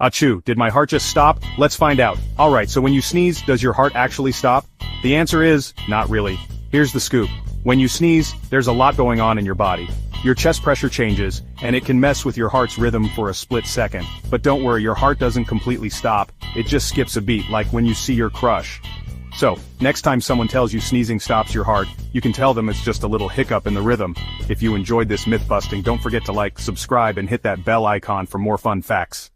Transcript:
Achoo, did my heart just stop? Let's find out. Alright, so when you sneeze, does your heart actually stop? The answer is, not really. Here's the scoop. When you sneeze, there's a lot going on in your body. Your chest pressure changes, and it can mess with your heart's rhythm for a split second. But don't worry, your heart doesn't completely stop, it just skips a beat, like when you see your crush. So, next time someone tells you sneezing stops your heart, you can tell them it's just a little hiccup in the rhythm. If you enjoyed this myth busting, don't forget to like, subscribe, and hit that bell icon for more fun facts.